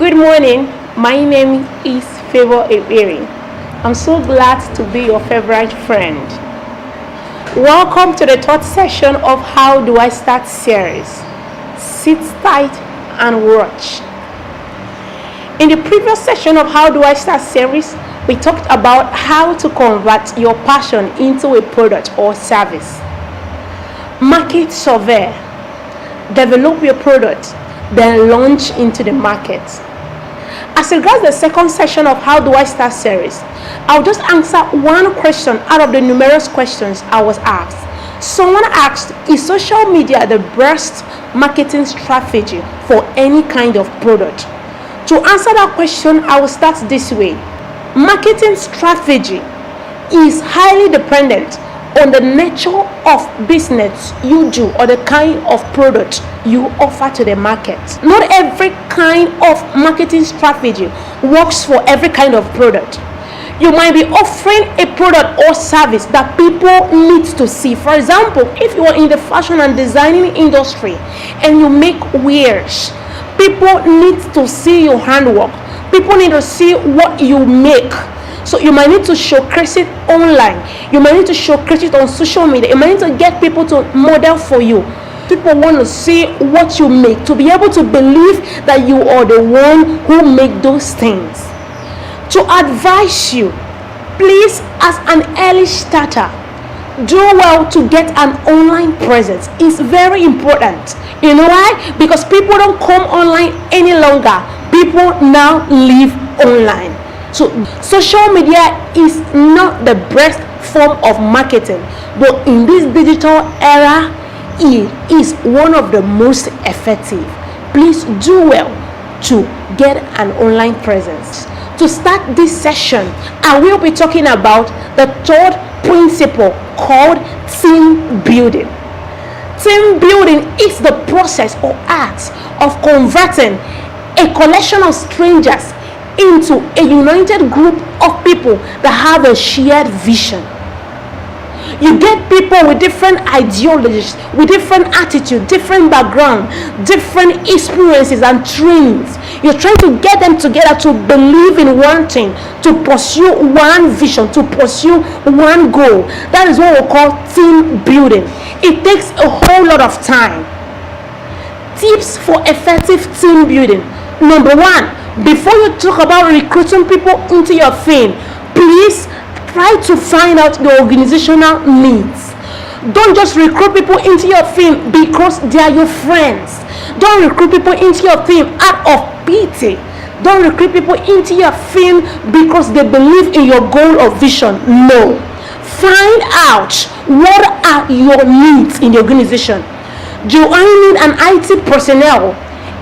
Good morning. My name is Favour Ekperi. I'm so glad to be your favorite friend. Welcome to the third session of How Do I Start series. Sit tight and watch. In the previous session of How Do I Start series, we talked about how to convert your passion into a product or service. Market survey. Develop your product, then launch into the market. As regards the second session of How Do I Start series, I'll just answer one question out of the numerous questions I was asked. Someone asked, is social media the best marketing strategy for any kind of product? To answer that question, I will start this way. Marketing strategy is highly dependent on the nature of business you do or the kind of product you offer to the market. Not every kind of marketing strategy works for every kind of product. You might be offering a product or service that people need to see. For example, if you are in the fashion and designing industry and you make wares, people need to see your handwork. People need to see what you make. So you might need to showcase it online. You might need to showcase it on social media. You might need to get people to model for you. People want to see what you make, to be able to believe that you are the one who make those things. To advise you, please, as an early starter, do well to get an online presence. It's very important. You know why? Because people don't come online any longer. People now live online. So social media is not the best form of marketing, but in this digital era, it is one of the most effective. Please do well to get an online presence. To start this session, I will be talking about the third principle called team building. Team building is the process or art of converting a collection of strangers into a united group of people that have a shared vision. You get people with different ideologies, with different attitude, different background, different experiences and trainings. You're trying to get them together to believe in one thing, to pursue one vision, to pursue one goal. That is what we call team building. It takes a whole lot of time. Tips for effective team building. Number one, before you talk about recruiting people into your firm, please try to find out the organizational needs. Don't just recruit people into your firm because they are your friends. Don't recruit people into your firm out of pity. Don't recruit people into your firm because they believe in your goal or vision. No. Find out what are your needs in the organization. Do I need an IT personnel?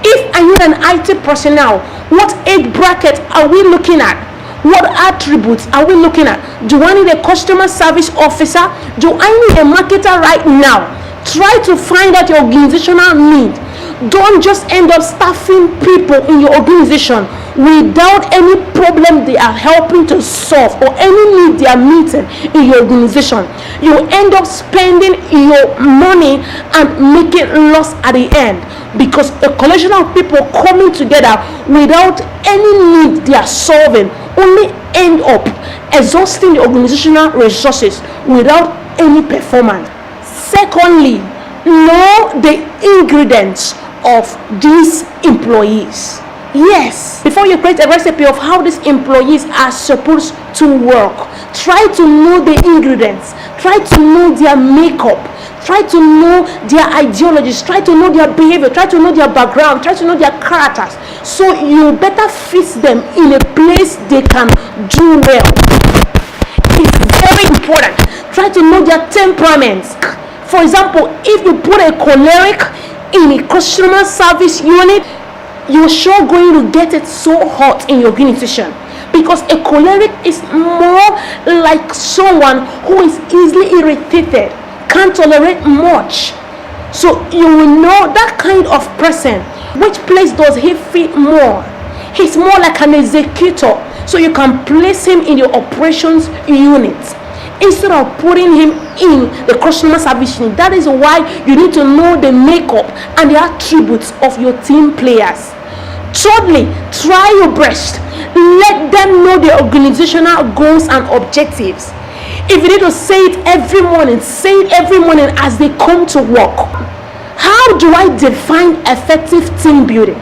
If I need an IT personnel, what age bracket are we looking at? What attributes are we looking at? Do I need a customer service officer? Do I need a marketer right now? Try to find out your organizational need. Don't just end up staffing people in your organization without any problem they are helping to solve or any need they are meeting in your organization. You end up spending your money and making loss at the end because a collection of people coming together without any need they are solving only end up exhausting the organizational resources without any performance. Secondly, know the ingredients of these employees. Yes, before you create a recipe of how these employees are supposed to work, try to know the ingredients, try to know their makeup, try to know their ideologies, try to know their behavior, try to know their background, try to know their characters, so you better fit them in a place they can do well. It's very important. Try to know their temperaments. For example, if you put a choleric in a customer service unit, you're sure going to get it so hot in your organization, because a choleric is more like someone who is easily irritated, can't tolerate much. So you will know that kind of person. Which place does he fit more? He's more like an executor, so you can place him in your operations unit instead of putting him in the customer service unit. That is why you need to know the makeup and the attributes of your team players. Thirdly, try your best. Let them know the organizational goals and objectives. If you need to say it every morning, say it every morning as they come to work. How do I define effective team building?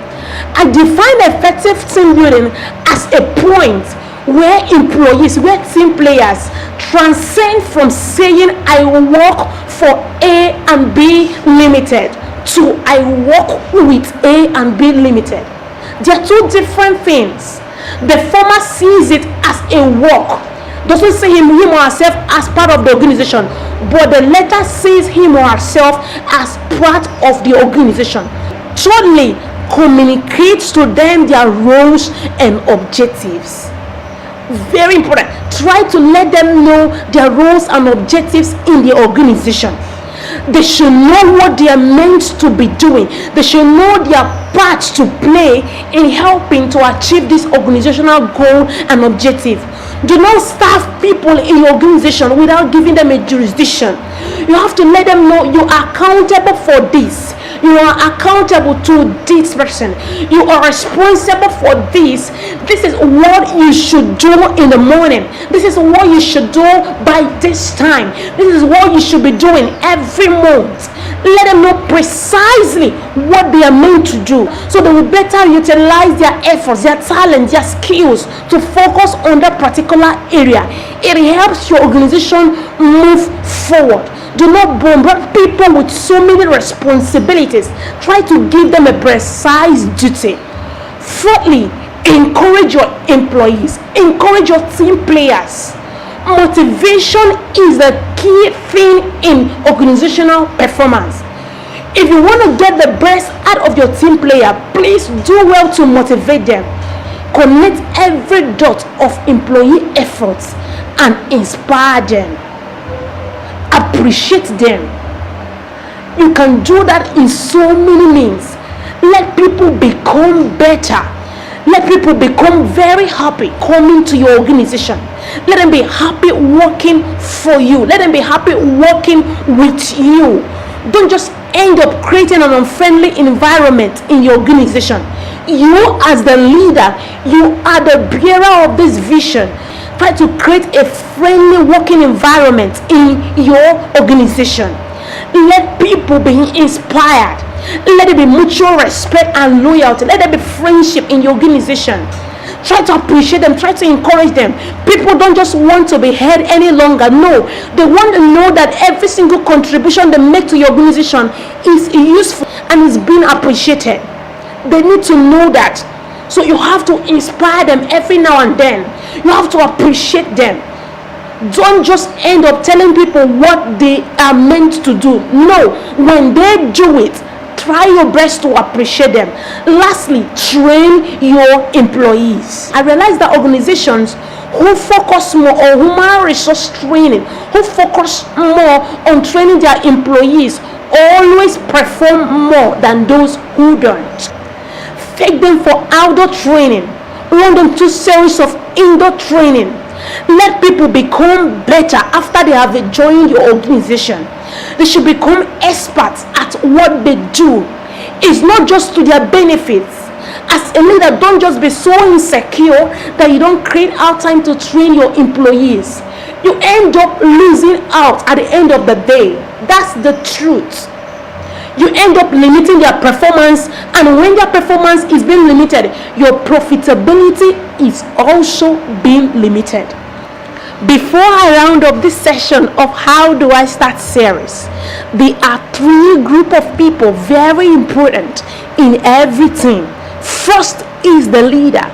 I define effective team building as a point where employees, where team players transcend from saying I work for A and B Limited to I work with A and B Limited. They are two different things. The former sees it as a work, doesn't see him or herself as part of the organization, but the latter sees him or herself as part of the organization. Thirdly, communicates to them their roles and objectives. Very important. Try to let them know their roles and objectives in the organization. They should know what they are meant to be doing. They should know their part to play in helping to achieve this organizational goal and objective. Do not staff people in your organization without giving them a jurisdiction. You have to let them know you are accountable for this. You are accountable to this person. You are responsible for this. This is what you should do in the morning. This is what you should do by this time. This is what you should be doing every month. Let them know precisely what they are meant to do, so they will better utilize their efforts, their talent, their skills to focus on that particular area. It helps your organization move forward. Do not bombard people with so many responsibilities. Try to give them a precise duty. Fourthly, encourage your employees, encourage your team players. Motivation is the key thing in organizational performance. If you want to get the best out of your team player, please do well to motivate them. Connect every dot of employee efforts and inspire them. Appreciate them. You can do that in so many means. Let people become better. Let people become very happy coming to your organization. Let them be happy working for you. Let them be happy working with you. Don't just end up creating an unfriendly environment in your organization. You, as the leader, you are the bearer of this vision. Try to create a friendly working environment in your organization. Let people be inspired. Let there be mutual respect and loyalty. Let there be friendship in your organization. Try to appreciate them. Try to encourage them. People don't just want to be heard any longer. No, they want to know that every single contribution they make to your organization is useful and is being appreciated. They need to know that. So you have to inspire them every now and then. You have to appreciate them. Don't just end up telling people what they are meant to do. No, when they do it, try your best to appreciate them. Lastly, train your employees. I realize that organizations who focus more on human resource training, who focus more on training their employees, always perform more than those who don't. Take them for outdoor training. Run them through series of indoor training. Let people become better after they have joined your organization. They should become experts at what they do. It's not just to their benefits. As a leader, don't just be so insecure that you don't create out time to train your employees. You end up losing out at the end of the day. That's the truth. You end up limiting their performance, and when their performance is being limited, your profitability is also being limited. Before I round up this session of How Do I Start series, there are three groups of people very important in every team. First is the leader.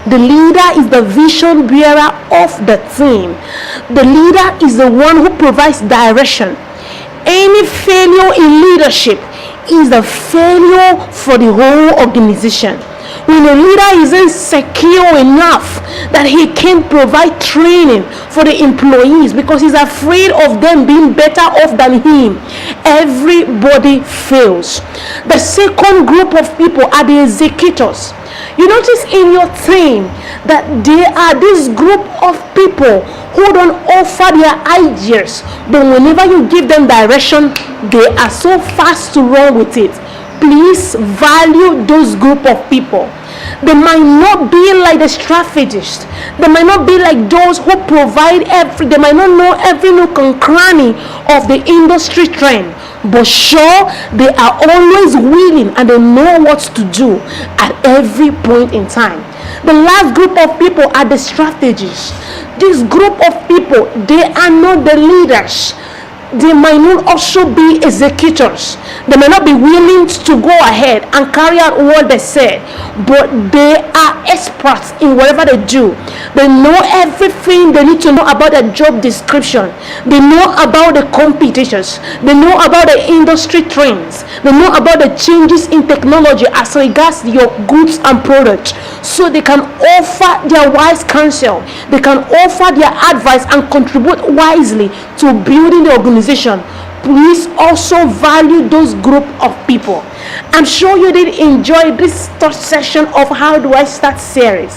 The leader is the vision bearer of the team. The leader is the one who provides direction. Any failure in leadership is a failure for the whole organization. When a leader isn't secure enough that he can provide training for the employees because he's afraid of them being better off than him, everybody fails. The second group of people are the executors. You notice in your team that there are this group of people who don't offer their ideas, but whenever you give them direction, they are so fast to run with it. Please value those group of people. They might not be like the strategists. They might not be like those who provide they might not know every nook and cranny of the industry trend. But sure, they are always willing and they know what to do at every point in time. The last group of people are the strategists. This group of people, they are not the leaders. They might not also be executors. They may not be willing to go ahead and carry out what they said, but they are experts in whatever they do. They know everything they need to know about the job description. They know about the competitions. They know about the industry trends. They know about the changes in technology as regards your goods and products, so they can offer their wise counsel. They can offer their advice and contribute wisely to building the organization. Please also value those group of people. I'm sure you did enjoy this third session of How Do I Start series.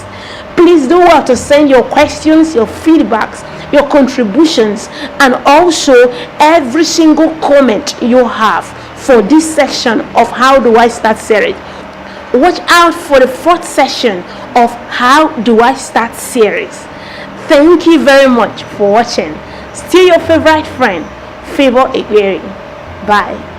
Please do well to send your questions, your feedbacks, your contributions, and also every single comment you have for this section of How Do I Start series. Watch out for the fourth session of How Do I Start series. Thank you very much for watching. Still your favorite friend, Favour Ekperi. Bye.